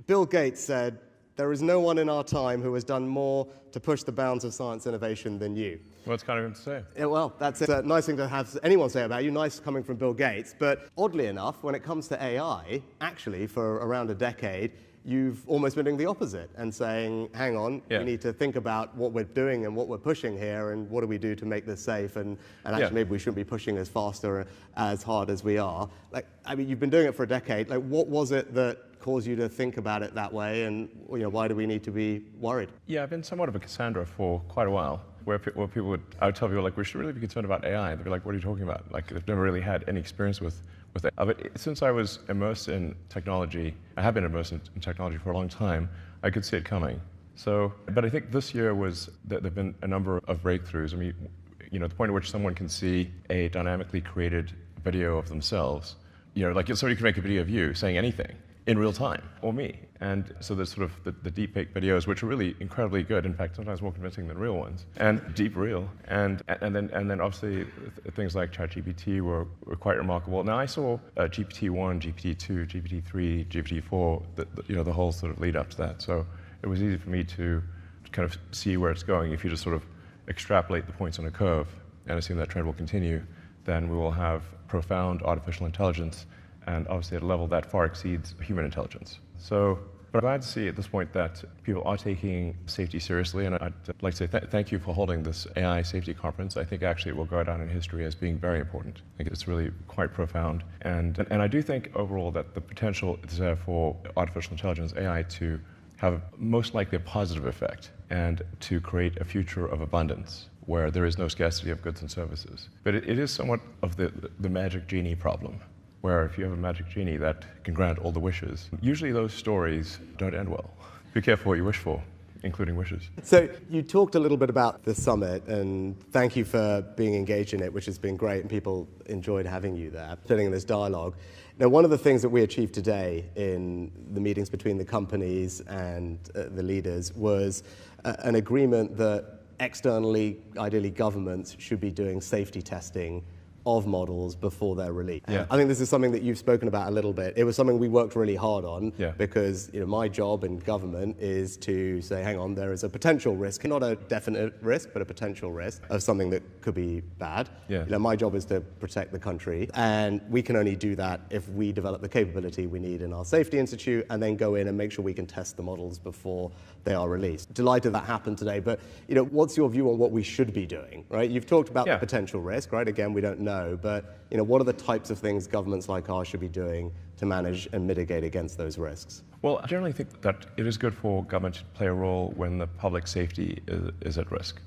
Bill Gates said, "There is no one in our time who has done more to push the bounds of science innovation than you." Well, it's kind of him to say. Yeah, well, that's a nice thing to have anyone say about you, nice coming from Bill Gates. But oddly enough, when it comes to AI, actually, for around a decade, you've almost been doing the opposite and saying, hang on, we need to think about what we're doing and what we're pushing here and what do we do to make this safe, and actually maybe we shouldn't be pushing as fast or as hard as we are. Like, I mean, you've been doing it for a decade. Like, what was it that caused you to think about it that way, and why do we need to be worried? Yeah, I've been somewhat of a Cassandra for quite a while, where people I would tell people, like, we should really be concerned about AI. They'd be like, what are you talking about? Like, they've never really had any experience with it. But since I was immersed in technology, I have been immersed in technology for a long time, I could see it coming. So, but I think this year was that there have been a number of breakthroughs. I mean, the point at which someone can see a dynamically created video of themselves, like somebody can make a video of you saying anything in real time, or me. And so there's sort of the deepfake videos, which are really incredibly good, in fact, sometimes more convincing than real ones, and deep real. And then obviously things like ChatGPT were quite remarkable. Now I saw GPT-1, GPT-2, GPT-3, GPT-4, the whole sort of lead up to that. So it was easy for me to kind of see where it's going. If you just sort of extrapolate the points on a curve and assume that trend will continue, then we will have profound artificial intelligence, and obviously at a level that far exceeds human intelligence. So, but I'm glad to see at this point that people are taking safety seriously, and I'd like to say thank you for holding this AI safety conference. I think actually it will go down in history as being very important. I think it's really quite profound, and I do think overall that the potential is there for artificial intelligence, AI, to have most likely a positive effect and to create a future of abundance where there is no scarcity of goods and services. But it is somewhat of the magic genie problem, where if you have a magic genie that can grant all the wishes, usually those stories don't end well. Be careful what you wish for, including wishes. So you talked a little bit about the summit, and thank you for being engaged in it, which has been great, and people enjoyed having you there, sitting in this dialogue. Now, one of the things that we achieved today in the meetings between the companies and the leaders was an agreement that externally, ideally governments, should be doing safety testing of models before they're released. Yeah. I think this is something that you've spoken about a little bit. It was something we worked really hard on because my job in government is to say, hang on, there is a potential risk, not a definite risk, but a potential risk of something that could be bad. My job is to protect the country, and we can only do that if we develop the capability we need in our safety institute and then go in and make sure we can test the models before they are released. Delighted that happened today, but what's your view on what we should be doing, right? You've talked about the potential risk, right? Again, we don't know, but what are the types of things governments like ours should be doing to manage and mitigate against those risks? Well, I generally think that it is good for government to play a role when the public safety is at risk.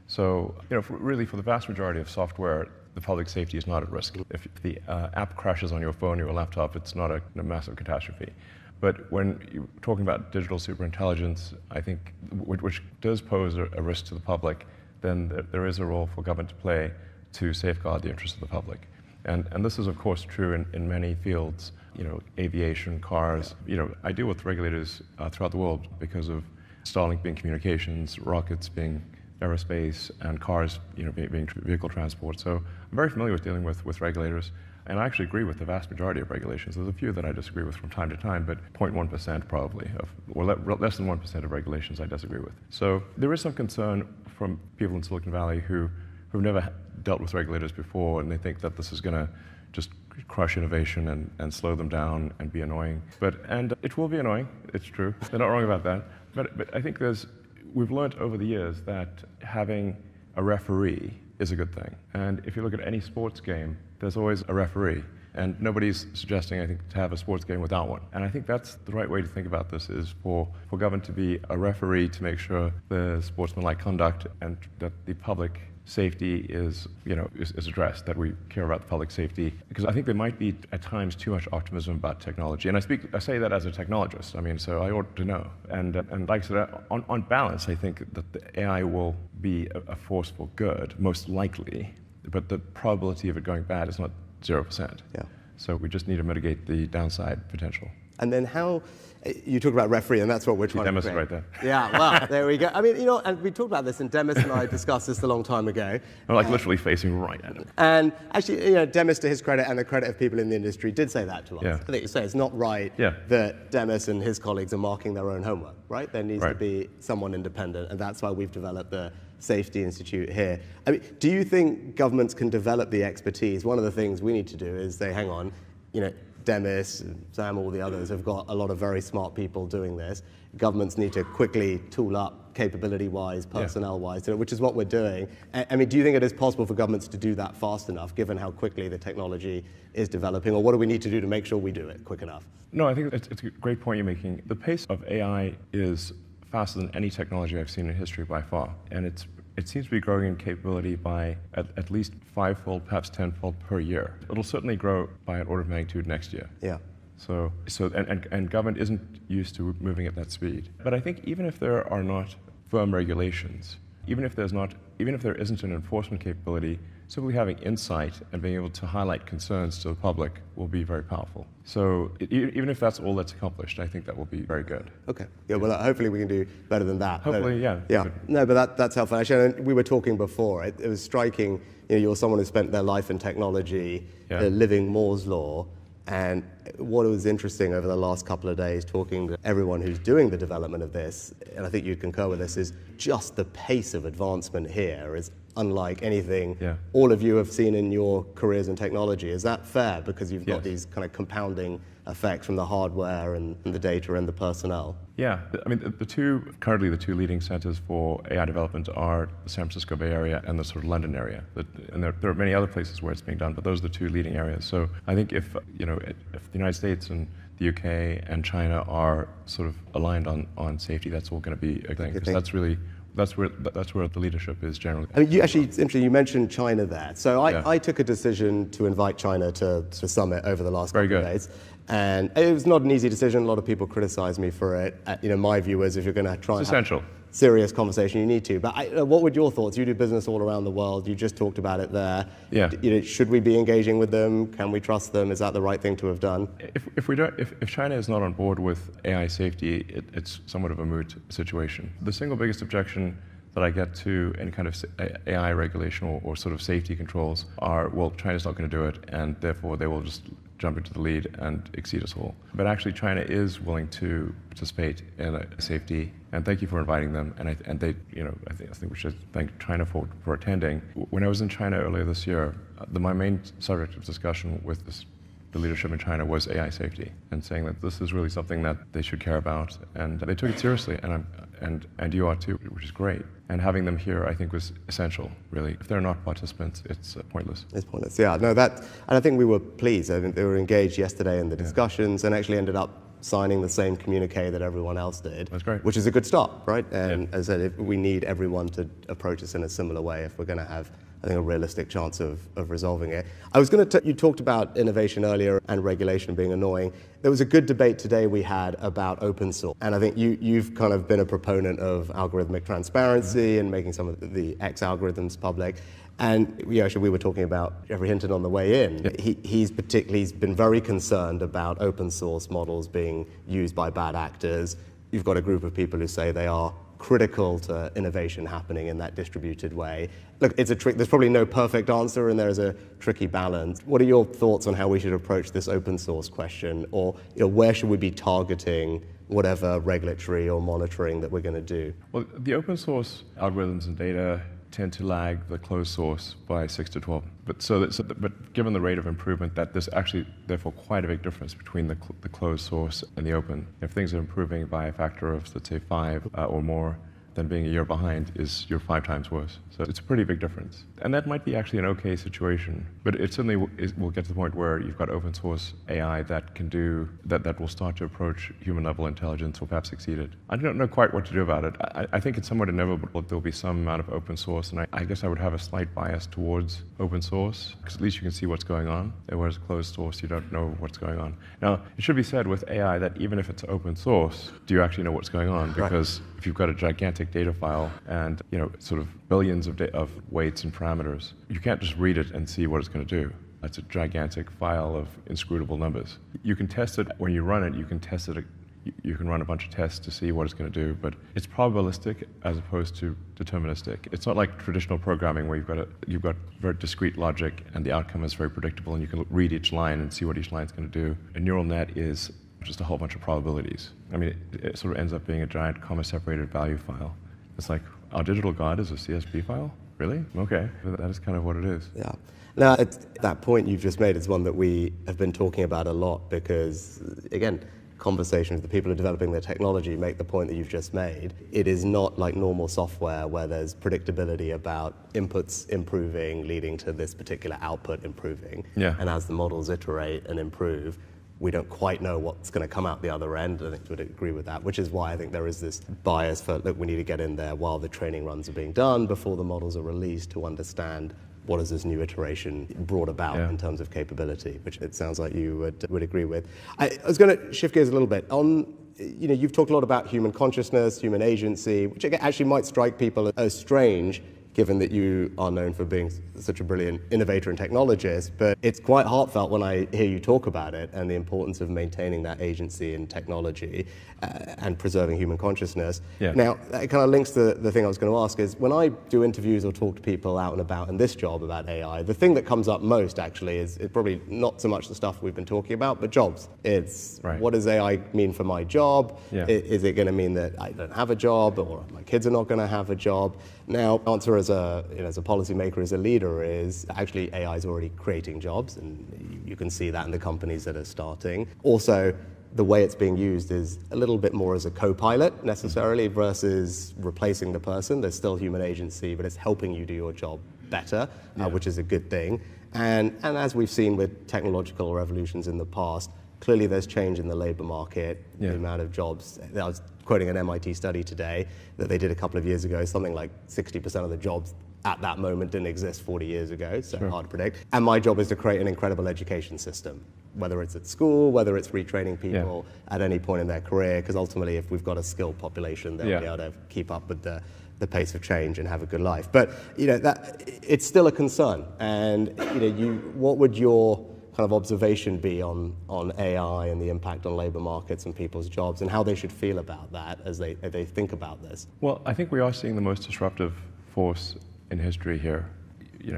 So, really for the vast majority of software, the public safety is not at risk. If the app crashes on your phone or your laptop, it's not a massive catastrophe. But when you're talking about digital superintelligence, I think, which does pose a risk to the public, then there is a role for government to play to safeguard the interests of the public. And this is, of course, true in many fields, aviation, cars. I deal with regulators throughout the world because of Starlink being communications, rockets being aerospace, and cars being vehicle transport. So I'm very familiar with dealing with regulators. And I actually agree with the vast majority of regulations. There's a few that I disagree with from time to time, but 0.1% probably, or less than 1% of regulations I disagree with. So there is some concern from people in Silicon Valley who've never dealt with regulators before, and they think that this is going to just crush innovation and slow them down and be annoying. And it will be annoying, it's true. They're not wrong about that. But I think we've learned over the years that having a referee is a good thing. And if you look at any sports game, there's always a referee. And nobody's suggesting, I think, to have a sports game without one. And I think that's the right way to think about this, is for government to be a referee to make sure the sportsmanlike conduct and that the public safety is addressed, that we care about the public safety. Because I think there might be, at times, too much optimism about technology. And I say that as a technologist. I mean, so I ought to know. And like I said, on balance, I think that the AI will be a force for good, most likely. But the probability of it going bad is not 0%. Yeah. So we just need to mitigate the downside potential. And then how, you talk about referee, and that's what we're trying to create. Right there. Yeah, well, there we go. I mean, and we talked about this, and Demis and I discussed this a long time ago. I'm like literally facing right at him. And actually, Demis, to his credit, and the credit of people in the industry, did say that to us. Yeah. I think you say it's not right that Demis and his colleagues are marking their own homework, right? There needs to be someone independent, and that's why we've developed the Safety Institute here. I mean, do you think governments can develop the expertise? One of the things we need to do is say, hang on, Demis, Sam, all the others have got a lot of very smart people doing this. Governments need to quickly tool up capability-wise, personnel-wise, which is what we're doing. I mean, do you think it is possible for governments to do that fast enough, given how quickly the technology is developing, or what do we need to do to make sure we do it quick enough? No, I think it's a great point you're making. The pace of AI is faster than any technology I've seen in history by far, and it seems to be growing in capability by at least 5-fold, perhaps 10-fold per year. It'll certainly grow by an order of magnitude next year. Yeah. And government isn't used to moving at that speed. But I think even if there are not firm regulations, even if there isn't an enforcement capability, simply having insight and being able to highlight concerns to the public will be very powerful. So even if that's all that's accomplished, I think that will be very good. Okay. Yeah. Well, hopefully we can do better than that. Hopefully, yeah. Yeah. No, but that's helpful. Actually, we were talking before. It was striking. You're someone who spent their life in technology, living Moore's law. And what was interesting over the last couple of days, talking to everyone who's doing the development of this, and I think you'd concur with this, is just the pace of advancement here is unlike anything all of you have seen in your careers in technology. Is that fair? Because you've got these kind of compounding effects from the hardware and the data and the personnel. Yeah, I mean, currently the two leading centers for AI development are the San Francisco Bay Area and the sort of London area. And there are many other places where it's being done, but those are the two leading areas. So I think if the United States and the UK and China are sort of aligned on safety, that's all going to be a thing. Because that's where the leadership is generally. I mean, it's interesting. You mentioned China there. So I took a decision to invite China to the summit over the last couple of days. And it was not an easy decision. A lot of people criticized me for it. My view was if you're going to try and have serious conversation, you need to. But what were your thoughts? You do business all around the world. You just talked about it there. Yeah. Should we be engaging with them? Can we trust them? Is that the right thing to have done? If China is not on board with AI safety, it's somewhat of a moot situation. The single biggest objection that I get to any kind of AI regulation or sort of safety controls are, well, China's not going to do it, and therefore they will just jump into the lead and exceed us all. But actually, China is willing to participate in safety, and thank you for inviting them. And they, I think we should thank China for attending. When I was in China earlier this year, my main subject of discussion with the leadership in China was AI safety, and saying that this is really something that they should care about, and they took it seriously, and you are too, which is great. And having them here, I think, was essential, really. If they're not participants, it's pointless. It's pointless, yeah. No, and I think we were pleased. I think they were engaged yesterday in the discussions and actually ended up signing the same communique that everyone else did. That's great. Which is a good start, right? And as I said, we need everyone to approach this in a similar way if we're going to have, I think, a realistic chance of resolving it. I was going to you talked about innovation earlier and regulation being annoying. There was a good debate today we had about open source. And I think you've kind of been a proponent of algorithmic transparency and making some of the X algorithms public. And actually we were talking about Jeffrey Hinton on the way in. Yep. He's been very concerned about open source models being used by bad actors. You've got a group of people who say they are critical to innovation happening in that distributed way. Look, it's a trick. There's probably no perfect answer, and there's a tricky balance. What are your thoughts on how we should approach this open source question, or where should we be targeting whatever regulatory or monitoring that we're going to do? Well, the open source algorithms and data tend to lag the closed source by 6 to 12. But given the rate of improvement, that there's actually therefore quite a big difference between the closed source and the open. If things are improving by a factor of, let's say, 5 or more, then being a year behind is you're 5 times worse. So it's a pretty big difference. And that might be actually an okay situation, but it certainly will get to the point where you've got open source AI that can do, that will start to approach human level intelligence or perhaps exceed it. I don't know quite what to do about it. I think it's somewhat inevitable there'll be some amount of open source, and I guess I would have a slight bias towards open source, because at least you can see what's going on, whereas closed source, you don't know what's going on. Now, it should be said with AI that even if it's open source, do you actually know what's going on? Because if you've got a gigantic data file and sort of billions of weights and parameters, you can't just read it and see what it's going to do. It's a gigantic file of inscrutable numbers. You can test it when you run it. You can test it. You can run a bunch of tests to see what it's going to do, but it's probabilistic as opposed to deterministic. It's not like traditional programming where you've got very discrete logic and the outcome is very predictable and you can read each line and see what each line is going to do. A neural net is just a whole bunch of probabilities. I mean, it sort of ends up being a giant comma-separated value file. It's like, our digital god is a CSV file? Really? Okay. That is kind of what it is. Yeah. Now, that point you've just made is one that we have been talking about a lot because, again, conversations with the people who are developing the technology make the point that you've just made. It is not like normal software where there's predictability about inputs improving leading to this particular output improving. Yeah. And as the models iterate and improve, we don't quite know what's going to come out the other end. I think you would agree with that, which is why I think there is this bias for, look, we need to get in there while the training runs are being done before the models are released to understand what has this new iteration brought about in terms of capability, which it sounds like you would agree with. I was going to shift gears a little bit. You've talked a lot about human consciousness, human agency, which actually might strike people as strange, given that you are known for being such a brilliant innovator and technologist, but it's quite heartfelt when I hear you talk about it and the importance of maintaining that agency in technology and preserving human consciousness. Yeah. Now, that kind of links to the thing I was going to ask is, when I do interviews or talk to people out and about in this job about AI, the thing that comes up most actually is probably not so much the stuff we've been talking about, but jobs. It's what does AI mean for my job? Yeah. Is it going to mean that I don't have a job or my kids are not going to have a job? Now, answer as a policymaker, as a leader, is actually AI is already creating jobs, and you can see that in the companies that are starting. Also, the way it's being used is a little bit more as a co-pilot necessarily versus replacing the person. There's still human agency, but it's helping you do your job better, which is a good thing. And as we've seen with technological revolutions in the past, clearly there's change in the labor market, the amount of jobs. I was quoting an MIT study today that they did a couple of years ago, something like 60% of the jobs at that moment didn't exist 40 years ago, so hard to predict. And my job is to create an incredible education system, whether it's at school, whether it's retraining people at any point in their career, because ultimately if we've got a skilled population, they'll be able to keep up with the pace of change and have a good life. But that it's still a concern. And what would your kind of observation be on AI and the impact on labor markets and people's jobs and how they should feel about that as they think about this? Well, I think we are seeing the most disruptive force in history here.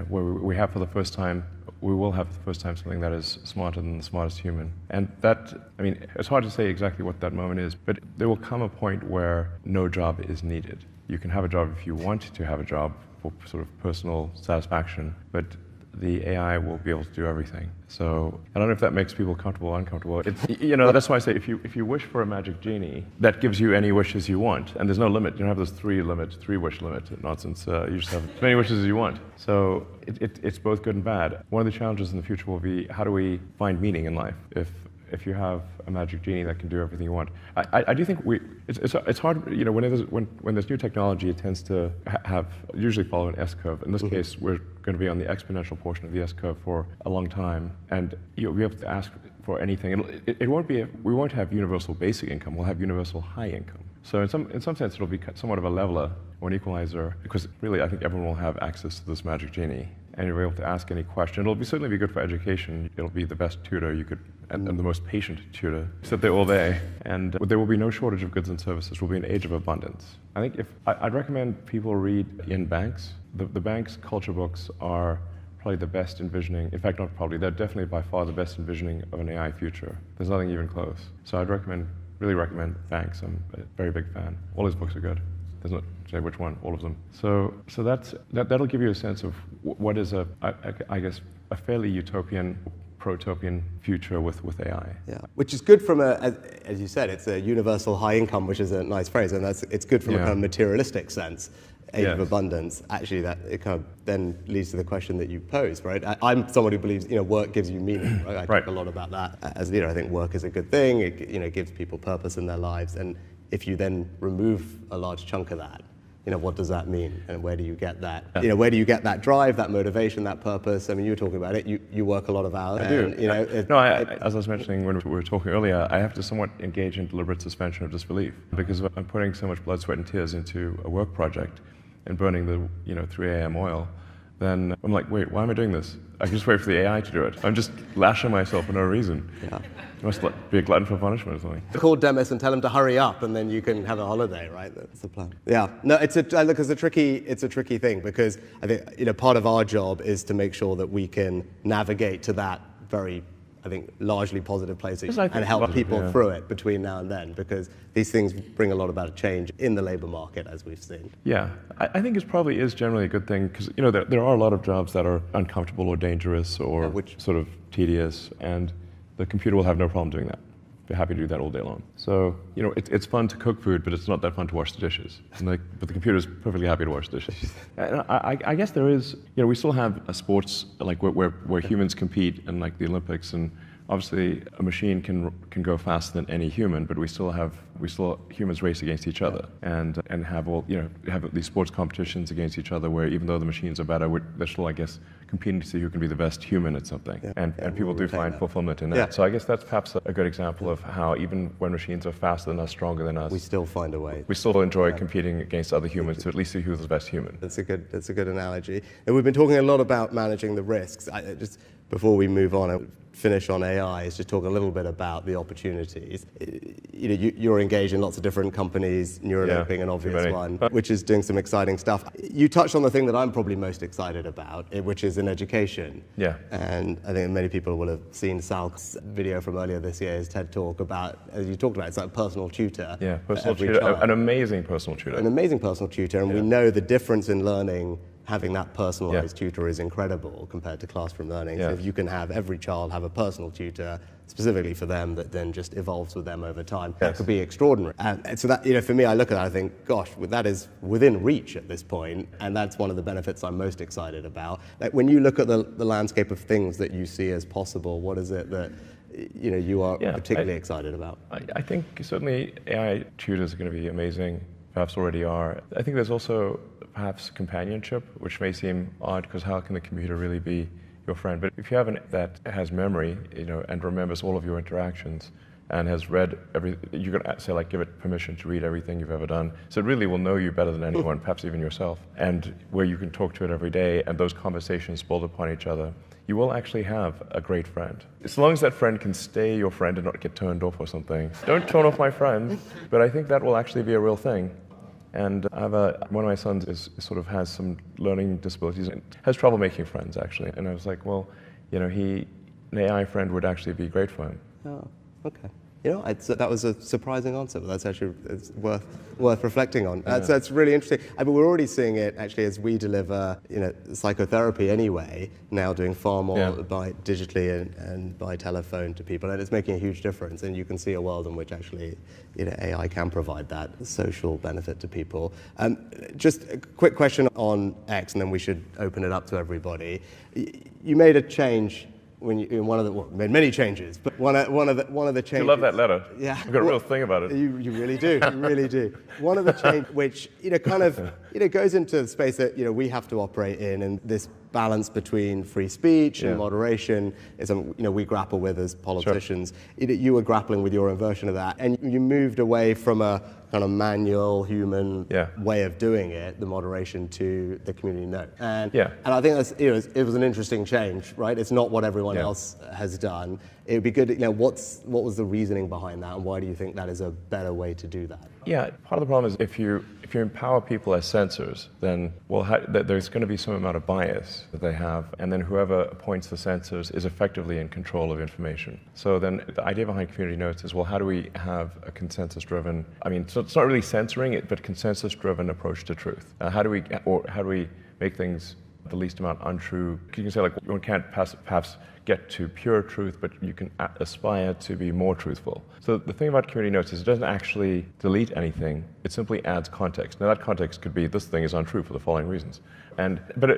Where we have for the first time, we will have for the first time something that is smarter than the smartest human. And that, it's hard to say exactly what that moment is, but there will come a point where no job is needed. You can have a job if you want to have a job for sort of personal satisfaction, but the AI will be able to do everything. So I don't know if that makes people comfortable or uncomfortable. That's why I say if you wish for a magic genie, that gives you any wishes you want, and there's no limit. You don't have this three wish limit nonsense. You just have as many wishes as you want. So it's both good and bad. One of the challenges in the future will be, how do we find meaning in life? If you have a magic genie that can do everything you want, I do think it's hard. When there's new technology, it tends to usually follow an S curve. In this case, we're going to be on the exponential portion of the S curve for a long time, and you'll be able to ask for anything. We won't have universal basic income. We'll have universal high income. So in some sense, it'll be somewhat of a leveler or an equalizer, because really, I think everyone will have access to this magic genie, and you'll be able to ask any question. It'll certainly be good for education. It'll be the best tutor you could, and the most patient tutor. Sit there all day, and there will be no shortage of goods and services. We'll be an age of abundance. I think I'd recommend people read Ian Banks. The Banks culture books are probably the best envisioning, in fact, not probably, they're definitely by far the best envisioning of an AI future. There's nothing even close. So I'd really recommend Banks. I'm a very big fan. All his books are good. There's not say which one, all of them. So that'll give you a sense of what is I guess a fairly utopian, protopian future with AI. Yeah, which is good from as you said, it's a universal high income, which is a nice phrase, and it's good from a kind of materialistic sense. Age of abundance. Actually, that it kind of then leads to the question that you posed, right? I'm someone who believes work gives you meaning, right? I talk a lot about that as a leader. I think work is a good thing. It gives people purpose in their lives, and if you then remove a large chunk of that, what does that mean, and where do you get that? Where do you get that drive, that motivation, that purpose? I mean, you were talking about it. You work a lot of hours. I do. As I was mentioning when we were talking earlier, I have to somewhat engage in deliberate suspension of disbelief, because I'm putting so much blood, sweat, and tears into a work project and burning the 3 a.m. oil. then I'm like, wait, why am I doing this? I can just wait for the AI to do it. I'm just lashing myself for no reason. Yeah. You must be a glutton for punishment or something. Call Demis and tell him to hurry up, and then you can have a holiday, right? That's the plan. Yeah. No, it's a tricky thing, because I think part of our job is to make sure that we can navigate to that very, I think, largely positive place and help people through it between now and then, because these things bring a lot about change in the labor market, as we've seen. Yeah, I think it probably is generally a good thing, because there are a lot of jobs that are uncomfortable or dangerous or sort of tedious, and the computer will have no problem doing that. They're happy to do that all day long. So, it's fun to cook food, but it's not that fun to wash the dishes. But the computer's perfectly happy to wash the dishes. And I guess there is, we still have a sports where humans compete in the Olympics, and obviously a machine can go faster than any human, but we still humans race against each other and have these sports competitions against each other, where even though the machines are better, they're still, I guess, competing to see who can be the best human at something. Yeah. And people do find fulfillment in that. Yeah. So I guess that's perhaps a good example of how even when machines are faster than us, stronger than us, we still find a way. We still enjoy competing against other humans to at least see who's the best human. That's a good analogy. And we've been talking a lot about managing the risks. Just before we move on, I finish on AI, is just talk a little bit about the opportunities. You're engaged in lots of different companies, Neuralink being an obvious one, which is doing some exciting stuff. You touched on the thing that I'm probably most excited about, which is in education. Yeah. And I think many people will have seen Salk's video from earlier this year, his TED Talk about, as you talked about, it's like personal tutor. Yeah, personal tutor, an amazing personal tutor. An amazing personal tutor, and we know the difference in learning. Having that personalized tutor is incredible compared to classroom learning. So if you can have every child have a personal tutor specifically for them that then just evolves with them over time, that could be extraordinary. And so that, for me, I look at that, I think, gosh, that is within reach at this point, and that's one of the benefits I'm most excited about. When you look at the landscape of things that you see as possible, what is it that you are particularly excited about? I think certainly AI tutors are going to be amazing, perhaps already are. I think there's also perhaps companionship, which may seem odd, because how can the computer really be your friend? But if you have that has memory, and remembers all of your interactions, and has read you can say, give it permission to read everything you've ever done. So it really will know you better than anyone, perhaps even yourself. And where you can talk to it every day, and those conversations build upon each other, you will actually have a great friend. As long as that friend can stay your friend and not get turned off or something. Don't turn off my friend, but I think that will actually be a real thing. And I have one of my sons has some learning disabilities and has trouble making friends, actually. And I was like, well, an AI friend would actually be great for him. Oh, okay. That was a surprising answer, but that's actually worth reflecting on. That's really interesting. We're already seeing it actually as we deliver, psychotherapy anyway, now doing far more digitally and by telephone to people, and it's making a huge difference. And you can see a world in which actually, AI can provide that social benefit to people. Just a quick question on X, and then we should open it up to everybody. You made a change. Made many changes, but one of the changes. You love that letter. Yeah, I've got a real thing about it. You really do. You really do. One of the changes, which goes into the space that we have to operate in, and this balance between free speech and moderation is something we grapple with as politicians. Sure. You were grappling with your own version of that, and you moved away from a kind of manual human way of doing it, the moderation, to the community note. And I think that's, it was an interesting change, right? It's not what everyone else has done. It would be good, what was the reasoning behind that, and why do you think that is a better way to do that? Yeah, part of the problem is if you empower people as censors, then there's going to be some amount of bias that they have, and then whoever appoints the censors is effectively in control of information. So then the idea behind community notes is, well, how do we have a consensus-driven, so it's not really censoring it, but consensus-driven approach to truth? How do we make things the least amount untrue? You can say, one can't perhaps get to pure truth, but you can aspire to be more truthful. So the thing about community notes is it doesn't actually delete anything, it simply adds context. Now that context could be, this thing is untrue for the following reasons. But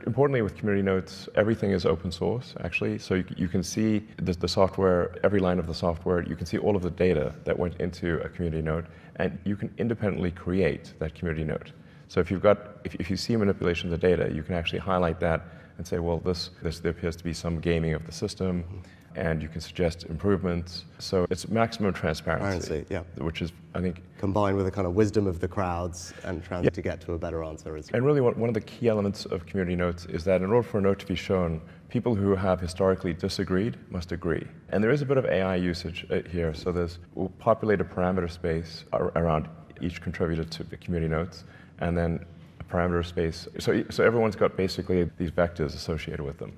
importantly with community notes, everything is open source, actually. So you can see the software, every line of the software, you can see all of the data that went into a community note, and you can independently create that community note. So if you see manipulation of the data, you can actually highlight that and say, well, there appears to be some gaming of the system, and you can suggest improvements. So it's maximum transparency, yeah. which is, I think, combined with the kind of wisdom of the crowds and trying to get to a better answer. And really one of the key elements of community notes is that in order for a note to be shown, people who have historically disagreed must agree. And there is a bit of AI usage here. So we'll populate a parameter space around each contributor to the community notes, and then a parameter space. So everyone's got basically these vectors associated with them.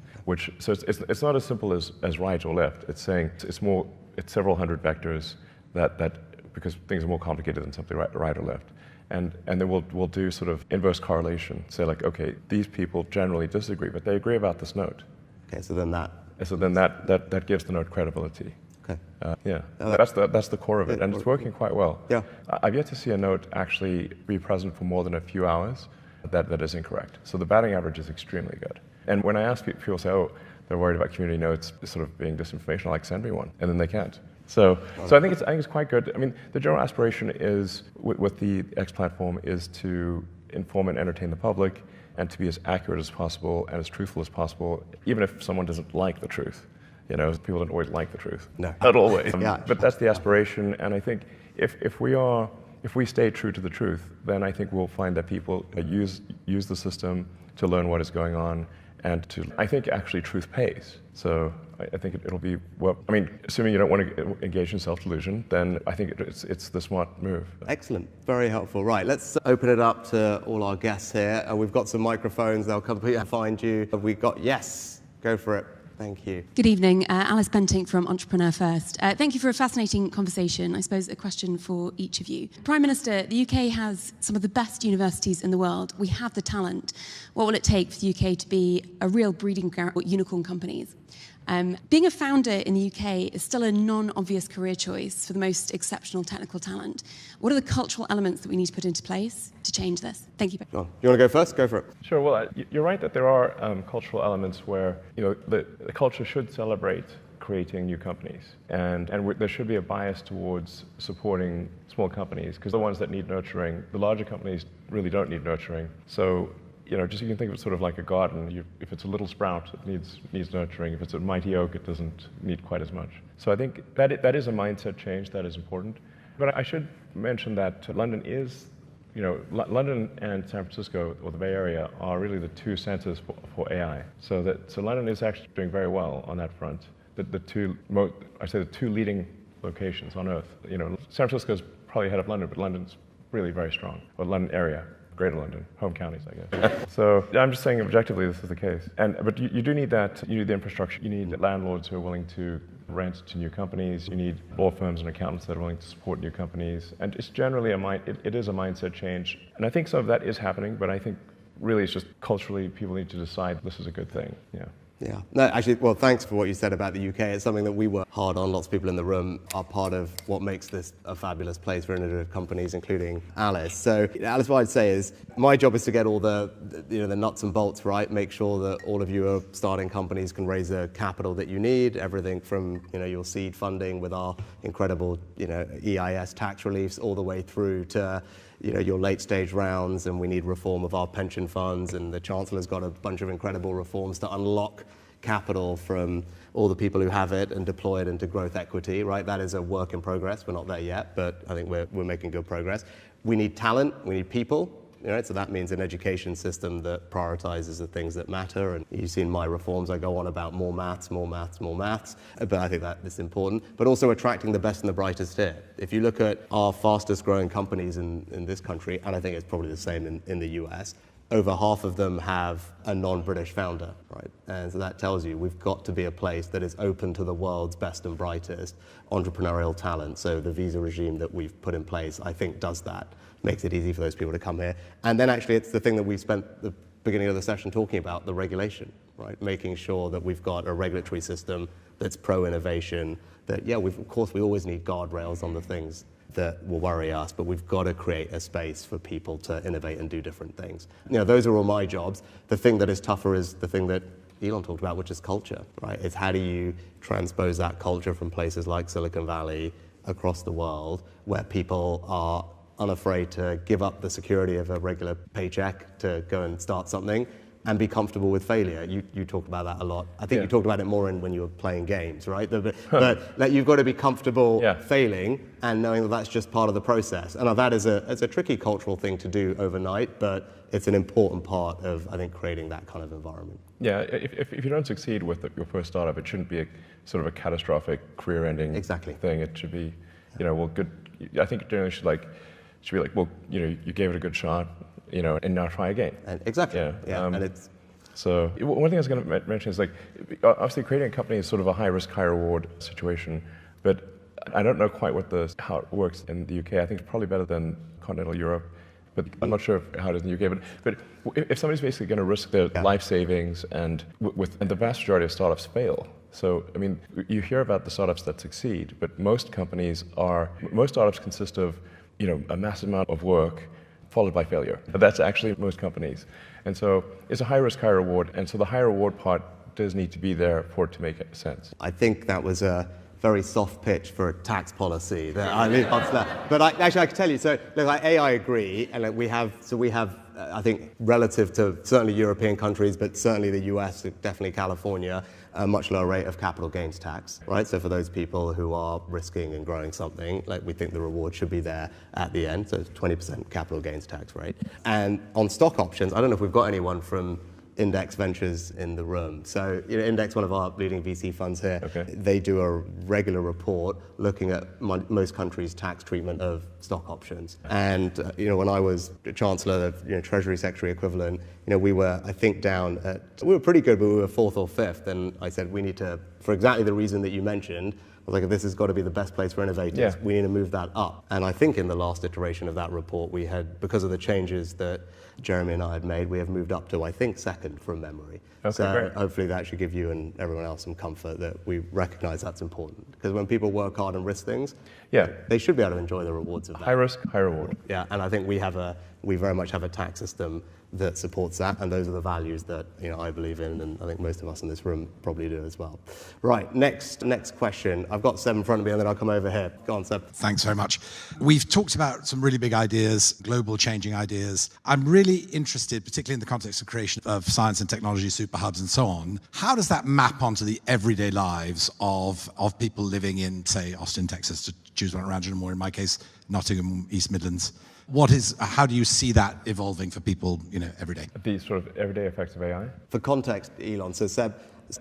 So it's not as simple as right or left. It's saying it's several hundred vectors that because things are more complicated than simply right or left. And then we'll do sort of inverse correlation. Say like, okay, these people generally disagree, but they agree about this note. Okay, so then that gives the note credibility. Okay. Yeah, that's the core of it, and it's working quite well. Yeah. I've yet to see a note actually be present for more than a few hours that is incorrect. So the batting average is extremely good. And when I ask people, say, oh, they're worried about community notes sort of being disinformation, I like, send me one, and then they can't. So I think it's quite good. I mean, the general aspiration is with the X platform is to inform and entertain the public, and to be as accurate as possible and as truthful as possible, even if someone doesn't like the truth. You know, people don't always like the truth. No. Not always. Yeah. But that's the aspiration, and I think if we stay true to the truth, then I think we'll find that people use the system to learn what is going on, and I think actually truth pays. So I think it'll be, well, I mean, assuming you don't want to engage in self-delusion, then I think it's the smart move. Excellent. Very helpful. Right, let's open it up to all our guests here. We've got some microphones. They'll come and find you. Yes, go for it. Thank you. Good evening. Alice Bentinck from Entrepreneur First. Thank you for a fascinating conversation. I suppose a question for each of you. Prime Minister, the UK has some of the best universities in the world. We have the talent. What will it take for the UK to be a real breeding ground for unicorn companies? Being a founder in the UK is still a non-obvious career choice for the most exceptional technical talent. What are the cultural elements that we need to put into place to change this? Thank you. John, you want to go first? Go for it. Sure. Well, you're right that there are cultural elements where the culture should celebrate creating new companies, and there should be a bias towards supporting small companies, because the ones that need nurturing, the larger companies really don't need nurturing. So just you can think of it sort of like a garden. If it's a little sprout, it needs nurturing. If it's a mighty oak, it doesn't need quite as much. So I think that is a mindset change that is important. But I should mention that London is, London and San Francisco, or the Bay Area, are really the two centers for AI. So London is actually doing very well on that front. The two leading locations on Earth. San Francisco is probably ahead of London, but London's really very strong. Or London area. Greater London, home counties, I guess. So I'm just saying objectively this is the case. But you do need that. You need the infrastructure. You need landlords who are willing to rent to new companies. You need law firms and accountants that are willing to support new companies. And it's generally it is a mindset change. And I think some of that is happening, but I think really it's just culturally people need to decide this is a good thing. Yeah. Yeah. No, actually, well, thanks for what you said about the UK. It's something that we work hard on. Lots of people in the room are part of what makes this a fabulous place for innovative companies, including Alice. So, Alice, what I'd say is my job is to get all the nuts and bolts right, make sure that all of you are starting companies can raise the capital that you need, everything from, your seed funding with our incredible, EIS tax reliefs all the way through to your late stage rounds, and we need reform of our pension funds, and the Chancellor's got a bunch of incredible reforms to unlock capital from all the people who have it and deploy it into growth equity, right? That is a work in progress. We're not there yet, but I think we're making good progress. We need talent, we need people. So that means an education system that prioritizes the things that matter. And you've seen my reforms. I go on about more maths, more maths, more maths. But I think that is important. But also attracting the best and the brightest here. If you look at our fastest growing companies in this country, and I think it's probably the same in the US, over half of them have a non-British founder, right? And so that tells you we've got to be a place that is open to the world's best and brightest entrepreneurial talent. So the visa regime that we've put in place, I think, does that. Makes it easy for those people to come here. And then actually it's the thing that we spent the beginning of the session talking about, the regulation, right? Making sure that we've got a regulatory system that's pro-innovation, that, of course we always need guardrails on the things that will worry us, but we've got to create a space for people to innovate and do different things. Those are all my jobs. The thing that is tougher is the thing that Elon talked about, which is culture, right? It's how do you transpose that culture from places like Silicon Valley across the world, where people are unafraid to give up the security of a regular paycheck to go and start something, and be comfortable with failure. You talked about that a lot. I think you talked about it more when you were playing games, right? But like, you've got to be comfortable failing and knowing that that's just part of the process. And that is a tricky cultural thing to do overnight, but it's an important part of, I think, creating that kind of environment. Yeah, if you don't succeed with your first startup, it shouldn't be a sort of a catastrophic career-ending thing. It should be, well, good. I think it generally should be like, well, you gave it a good shot, and now try again. And and it's. So one thing I was going to mention is, like, obviously creating a company is sort of a high risk, high reward situation, but I don't know quite how it works in the UK. I think it's probably better than continental Europe, but I'm not sure how it is in the UK. But if somebody's basically going to risk their life savings, and the vast majority of startups fail. So, I mean, you hear about the startups that succeed, but most startups consist of, a massive amount of work followed by failure. But that's actually most companies. And so it's a high risk, high reward. And so the high reward part does need to be there for it to make sense. I think that was a very soft pitch for a tax policy. But I can tell you, so look, I agree, and we have, I think, relative to certainly European countries, but certainly the US, definitely California, a much lower rate of capital gains tax, right? So for those people who are risking and growing something, like, we think the reward should be there at the end, so it's 20% capital gains tax rate. And on stock options, I don't know if we've got anyone from Index Ventures in the room. So, Index, one of our leading VC funds here, they do a regular report looking at most countries' tax treatment of stock options. And, when I was Chancellor, Treasury Secretary equivalent, we were, I think, we were pretty good, but we were 4th or 5th. And I said, we need to, for exactly the reason that you mentioned, I was like, this has got to be the best place for innovators. We need to move that up. And I think in the last iteration of that report, we had, because of the changes that Jeremy and I had made, we have moved up to, I think, 2nd from memory. So hopefully that should give you and everyone else some comfort that we recognize that's important. Because when people work hard and risk things, they should be able to enjoy the rewards of that. High risk, high reward. Yeah, and I think we very much have a tax system that supports that, and those are the values that I believe in, and I think most of us in this room probably do as well. Right, next question. I've got Seb in front of me, and then I'll come over here. Go on, Seb. Thanks very much. We've talked about some really big ideas, global changing ideas. I'm really interested, particularly in the context of creation of science and technology super hubs and so on. How does that map onto the everyday lives of people living in, say, Austin, Texas, to choose one around you, or in my case, Nottingham, East Midlands? How do you see that evolving for people, every day? The sort of everyday effects of AI? For context, Elon, so Seb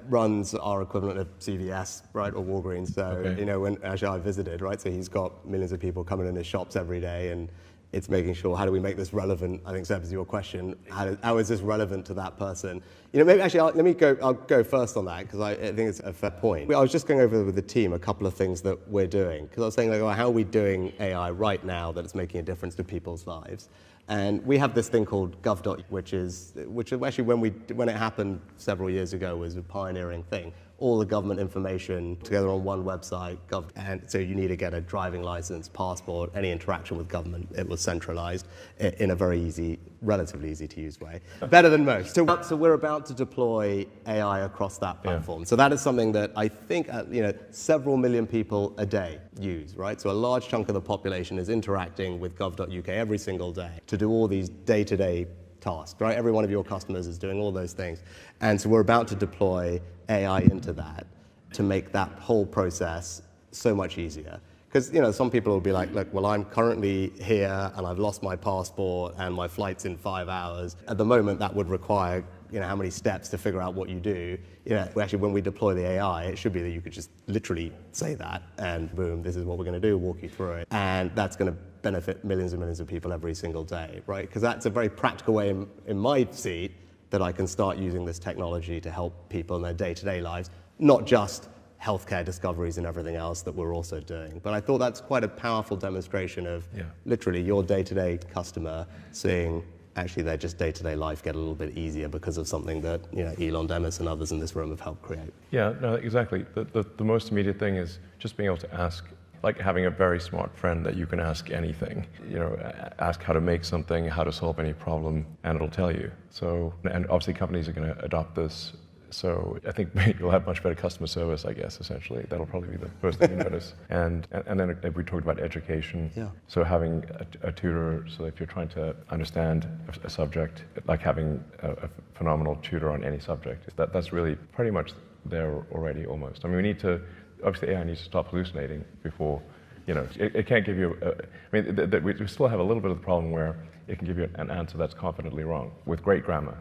runs our equivalent of CVS, right, or Walgreens. So, when actually I visited, right, so he's got millions of people coming in his shops every day, and it's making sure, how do we make this relevant? I think, Seb, is your question. How is this relevant to that person? Maybe actually, I'll go first on that, because I think it's a fair point. I was just going over with the team a couple of things that we're doing, because I was saying, how are we doing AI right now that it's making a difference to people's lives? And we have this thing called gov. Which actually, when it happened several years ago, was a pioneering thing. All the government information together on one website, and so you need to get a driving license, passport, any interaction with government. It was centralized in a very relatively easy to use way. Better than most. So we're about to deploy AI across that platform. So that is something that I think several million people a day use, right? So a large chunk of the population is interacting with gov.uk every single day to do all these day-to-day tasks, right? Every one of your customers is doing all those things. And so we're about to deploy AI into that to make that whole process so much easier. Because, some people will be like, look, well, I'm currently here and I've lost my passport and my flight's in 5 hours. At the moment, that would require, how many steps to figure out what you do. Actually, when we deploy the AI, it should be that you could just literally say that and boom, this is what we're going to do, walk you through it. And that's going to benefit millions and millions of people every single day, right? Because that's a very practical way in my seat that I can start using this technology to help people in their day-to-day lives, not just healthcare discoveries and everything else that we're also doing. But I thought that's quite a powerful demonstration of literally your day-to-day customer seeing actually their just day-to-day life get a little bit easier because of something that Elon Demis and others in this room have helped create. Yeah, no, exactly. The most immediate thing is just being able to ask, like having a very smart friend that you can ask anything. Ask how to make something, how to solve any problem, and it'll tell you. So, and obviously companies are going to adopt this So I think you'll have much better customer service, I guess, essentially. That'll probably be the first thing you notice. And then we talked about education. Yeah. So having a tutor, so if you're trying to understand a subject, like having a phenomenal tutor on any subject, that's really pretty much there already almost. I mean, we need to, obviously AI needs to stop hallucinating before, it can't give you, we still have a little bit of the problem where it can give you an answer that's confidently wrong with great grammar,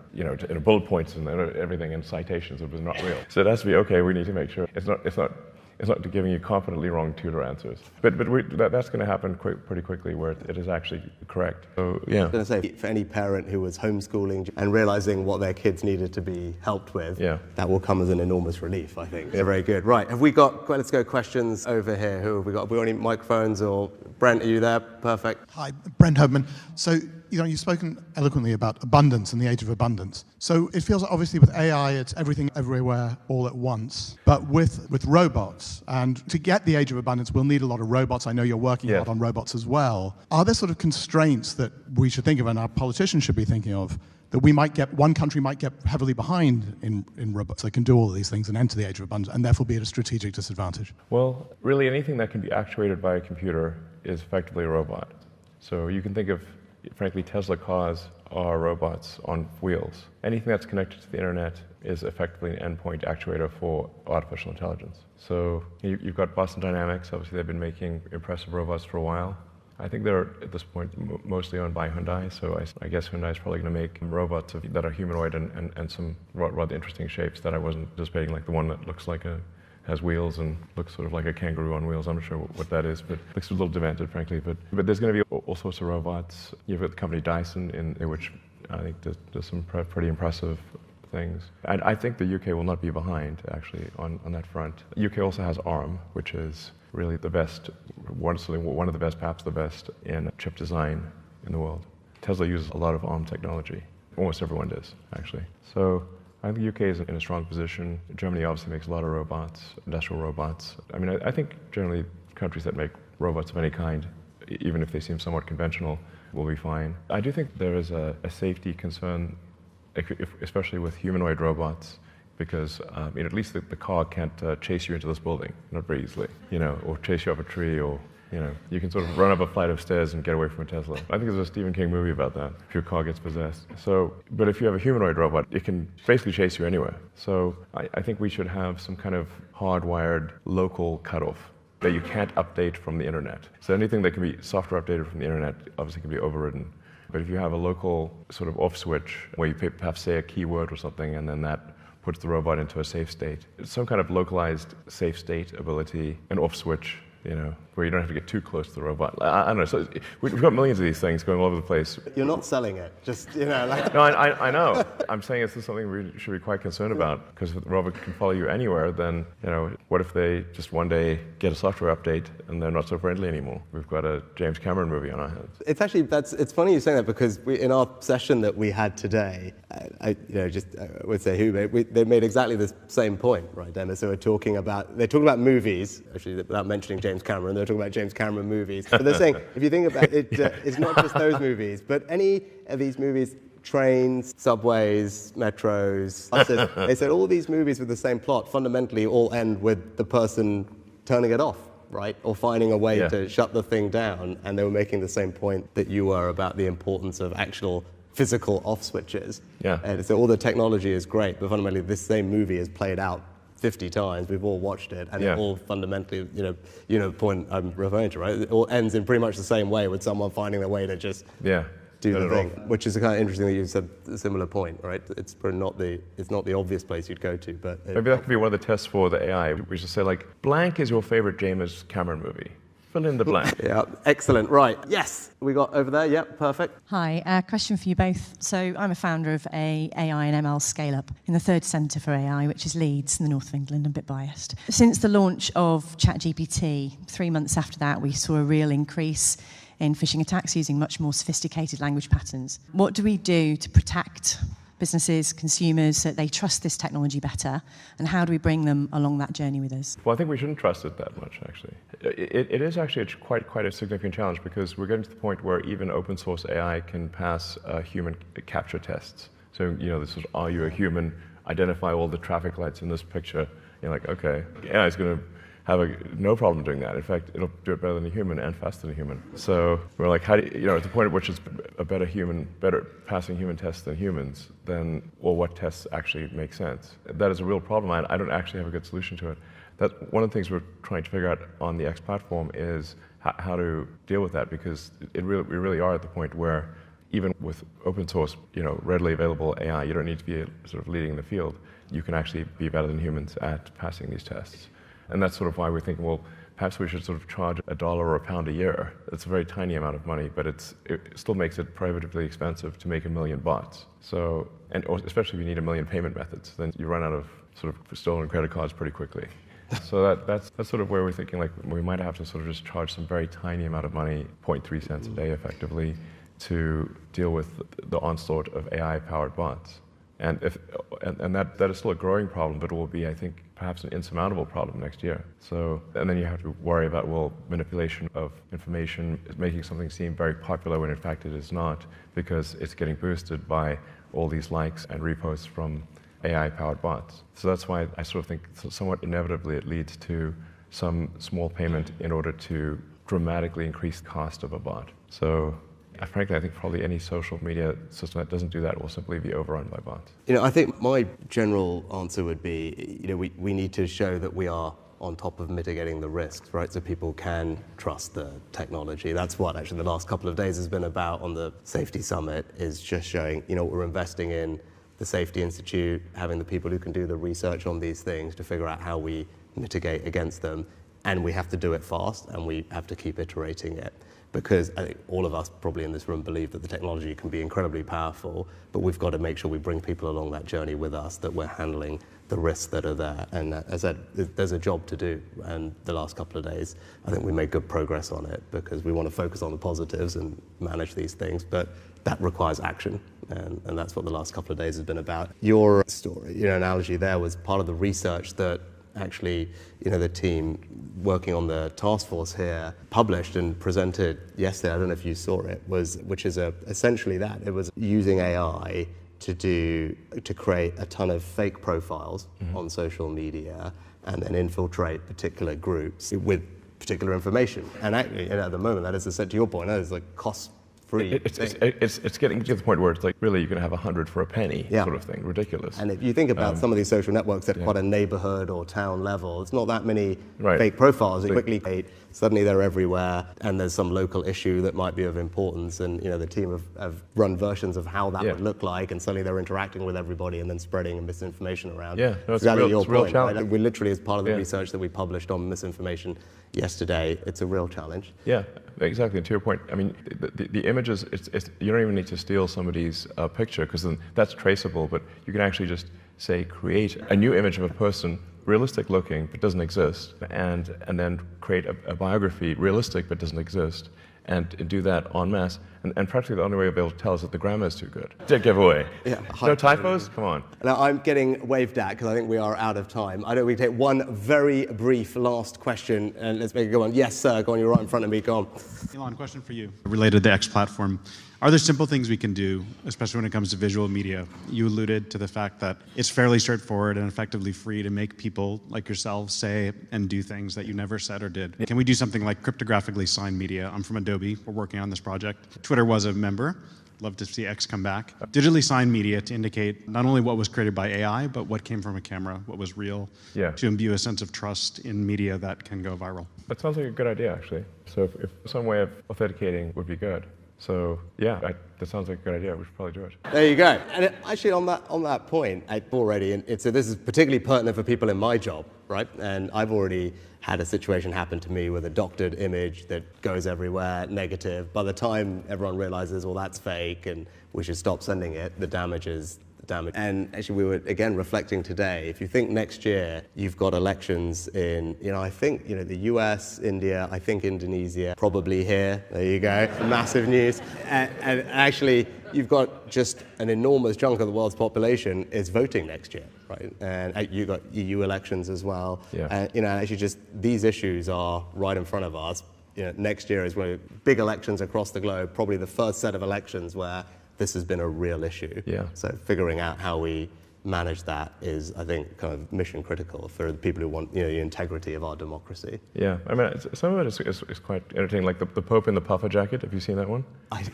bullet points and everything and citations that was not real. So it has to be, okay, we need to make sure it's not giving you confidently wrong tutor answers. But that's going to happen pretty quickly where it is actually correct. So, yeah. I was going to say, for any parent who was homeschooling and realizing what their kids needed to be helped with, that will come as an enormous relief, I think. They're very good. Right, let's go questions over here. Who have we got? Have we got any microphones? Or Brent, are you there? Perfect. Hi, Brent Hobman. So, you've spoken eloquently about abundance and the age of abundance. So it feels like obviously with AI, it's everything everywhere all at once. But with robots, and to get the age of abundance, we'll need a lot of robots. I know you're working a lot on robots as well. Are there sort of constraints that we should think of and our politicians should be thinking of that one country might get heavily behind in robots that can do all of these things and enter the age of abundance and therefore be at a strategic disadvantage? Well, really anything that can be actuated by a computer is effectively a robot. So you can think of, frankly, Tesla cars are robots on wheels. Anything that's connected to the internet is effectively an endpoint actuator for artificial intelligence. So you've got Boston Dynamics. Obviously, they've been making impressive robots for a while. I think they're, at this point, mostly owned by Hyundai, so I guess Hyundai is probably going to make robots that are humanoid and some rather interesting shapes that I wasn't anticipating, like the one that looks like has wheels and looks sort of like a kangaroo on wheels. I'm not sure what that is, but looks a little demented, frankly. But there's going to be all sorts of robots. You've got the company Dyson, in which I think does some pretty impressive things. And I think the UK will not be behind, actually, on that front. The UK also has ARM, which is really the best, one of the best, perhaps the best, in chip design in the world. Tesla uses a lot of ARM technology. Almost everyone does, actually. So I think the UK is in a strong position. Germany obviously makes a lot of robots, industrial robots. I mean, I think generally countries that make robots of any kind, even if they seem somewhat conventional, will be fine. I do think there is a safety concern, especially with humanoid robots, because at least the car can't chase you into this building, not very easily, or chase you up a tree, or you can sort of run up a flight of stairs and get away from a Tesla. I think there's a Stephen King movie about that, if your car gets possessed. So, but if you have a humanoid robot, it can basically chase you anywhere. So I think we should have some kind of hardwired local cutoff that you can't update from the internet. So anything that can be software updated from the internet obviously can be overridden. But if you have a local sort of off switch where you perhaps say a keyword or something and then that puts the robot into a safe state, some kind of localized safe state ability, an off switch, where you don't have to get too close to the robot. I don't know. So we've got millions of these things going all over the place. You're not selling it, just, like... No, I know. I'm saying this is something we should be quite concerned about, because if the robot can follow you anywhere, then, what if they just one day get a software update and they're not so friendly anymore? We've got a James Cameron movie on our hands. It's actually, it's funny you saying that, because in our session that we had today, I would say they made exactly the same point, right, Dennis? So they're talking about movies, actually, without mentioning James Cameron, they're talking about James Cameron movies. But they're saying, if you think about it, it's not just those movies, but any of these movies, trains, subways, metros, buses, they said all these movies with the same plot fundamentally all end with the person turning it off, right? Or finding a way to shut the thing down. And they were making the same point that you were about the importance of actual physical off switches. Yeah. And so all the technology is great, but fundamentally this same movie is played out 50 times, we've all watched it, and it all fundamentally, the point I'm referring to, right? It all ends in pretty much the same way, with someone finding their way to just do the thing, which is kind of interesting that you said a similar point, right? It's probably not the obvious place you'd go to, but maybe that could be one of the tests for the AI. We should say, like, blank is your favorite James Cameron movie. Fill in the blank. Yeah, excellent. Right, yes, we got over there. Yep, perfect. Hi, question for you both. So I'm a founder of a AI and ML scale-up in the third centre for AI, which is Leeds in the north of England. I'm a bit biased. Since the launch of ChatGPT, 3 months after that, we saw a real increase in phishing attacks using much more sophisticated language patterns. What do we do to protect businesses, consumers, so that they trust this technology better, and how do we bring them along that journey with us? Well, I think we shouldn't trust it that much, actually. It is actually quite a significant challenge, because we're getting to the point where even open source AI can pass human capture tests. So, this is, are you a human? identify all the traffic lights in this picture. You're like, okay, AI is going to have no problem doing that. In fact, it'll do it better than a human and faster than a human. So we're like, how do you, at the point at which it's a better passing human test than humans, then, well, what tests actually make sense? That is a real problem. I don't actually have a good solution to it. That's one of the things we're trying to figure out on the X platform is how to deal with that, because we really are at the point where even with open source, readily available AI, you don't need to be sort of leading the field. You can actually be better than humans at passing these tests. And that's sort of why we're thinking, well, perhaps we should sort of charge $1 or £1 a year. It's a very tiny amount of money, but it still makes it prohibitively expensive to make 1 million bots. So, or especially if you need 1 million payment methods, then you run out of sort of stolen credit cards pretty quickly. So that's sort of where we're thinking, like, we might have to sort of just charge some very tiny amount of money, 0.3 cents a day effectively, to deal with the onslaught of AI-powered bots. And that is still a growing problem, but it will be, I think, perhaps an insurmountable problem next year. So, and then you have to worry about, well, manipulation of information, making something seem very popular when in fact it is not, because it's getting boosted by all these likes and reposts from AI-powered bots. So that's why I sort of think somewhat inevitably it leads to some small payment in order to dramatically increase the cost of a bot. So frankly, I think probably any social media system that doesn't do that will simply be overrun by bots. I think my general answer would be, we need to show that we are on top of mitigating the risks, right? So people can trust the technology. That's what actually the last couple of days has been about on the Safety Summit, is just showing, we're investing in the Safety Institute, having the people who can do the research on these things to figure out how we mitigate against them. And we have to do it fast, and we have to keep iterating it. Because I think all of us probably in this room believe that the technology can be incredibly powerful, but we've got to make sure we bring people along that journey with us, that we're handling the risks that are there. And as I said, there's a job to do. And the last couple of days, I think we made good progress on it, because we want to focus on the positives and manage these things, but that requires action. And that's what the last couple of days has been about. Your story, analogy there was part of the research that actually, the team working on the task force here published and presented yesterday. I don't know if you saw it, which is essentially that. It was using AI to create a ton of fake profiles on social media and then infiltrate particular groups with particular information. And actually, at the moment, that is, to your point, that is like cost-free. It's getting to the point where it's like, really, you can have 100 for a penny, sort of thing. Ridiculous. And if you think about some of these social networks at quite a neighborhood or town level, it's not that many fake profiles. They quickly create, suddenly they're everywhere, and there's some local issue that might be of importance, and the team have run versions of how that would look like, and suddenly they're interacting with everybody and then spreading misinformation around. Yeah, no, it's exactly a real challenge. Right? We literally, as part of the research that we published on misinformation yesterday, it's a real challenge. Yeah, exactly. And to your point, I mean, the images, you don't even need to steal somebody's picture, because then that's traceable, but you can actually just say, create a new image of a person, realistic looking, but doesn't exist, and then create a biography, realistic, but doesn't exist, and do that en masse. And practically the only way you'll be able to tell is that the grammar is too good. Dead giveaway. Yeah, no typos? Come on. Now, I'm getting waved at because I think we are out of time. I know we take one very brief last question, and let's make it go on. Yes, sir, go on, you're right in front of me, go on. Elon, question for you. Related to the X platform. Are there simple things we can do, especially when it comes to visual media? You alluded to the fact that it's fairly straightforward and effectively free to make people like yourselves say and do things that you never said or did. Can we do something like cryptographically signed media? I'm from Adobe. We're working on this project. Twitter was a member. Love to see X come back. Digitally signed media to indicate not only what was created by AI, but what came from a camera, what was real, to imbue a sense of trust in media that can go viral. That sounds like a good idea, actually. So if some way of authenticating would be good. So yeah, that sounds like a good idea. We should probably do it. There you go. And actually, on that point, I've already, so this is particularly pertinent for people in my job, right? And I've already had a situation happen to me with a doctored image that goes everywhere, negative. By the time everyone realizes, well, that's fake, and we should stop sending it, the damage is damage. And actually, we were, again, reflecting today, if you think next year, you've got elections in, I think, the US, India, I think Indonesia, probably here. There you go. Massive news. And actually, you've got just an enormous chunk of the world's population is voting next year, right? And you've got EU elections as well. Yeah. And, actually, just these issues are right in front of us. Next year is when big elections across the globe, probably the first set of elections where this has been a real issue. Yeah. So figuring out how we manage that is, I think, kind of mission critical for the people who want, the integrity of our democracy. Yeah, I mean, some of it is quite entertaining, like the Pope in the puffer jacket. Have you seen that one?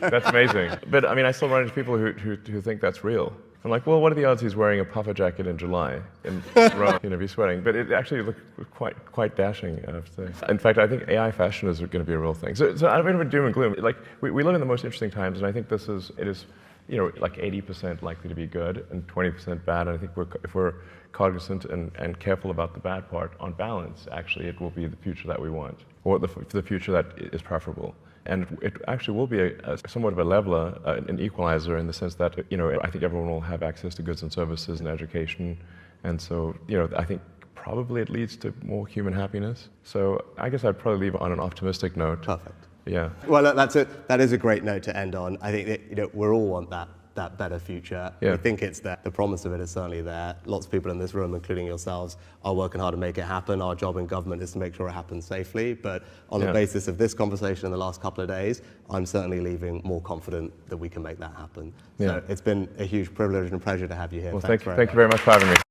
That's amazing. But I mean, I still run into people who think that's real. I'm like, well, what are the odds he's wearing a puffer jacket in July in Rome? Be sweating. But it actually looked quite dashing, I have to say. In fact, I think AI fashion is going to be a real thing. So I don't mean doom and gloom. Like, we live in the most interesting times, and I think it is like 80% likely to be good and 20% bad. And I think if we're cognizant and careful about the bad part, on balance, actually, it will be the future that we want, or the future that is preferable. And it actually will be a somewhat of a leveler, an equalizer, in the sense that, I think everyone will have access to goods and services and education. And so, I think probably it leads to more human happiness. So I guess I'd probably leave it on an optimistic note. Perfect. Yeah. Well, that's it. That is a great note to end on. I think that, we all want that better future. Yeah. We think it's there. The promise of it is certainly there. Lots of people in this room, including yourselves, are working hard to make it happen. Our job in government is to make sure it happens safely. But on the basis of this conversation in the last couple of days, I'm certainly leaving more confident that we can make that happen. So it's been a huge privilege and pleasure to have you here. Well, thank you very much for having me.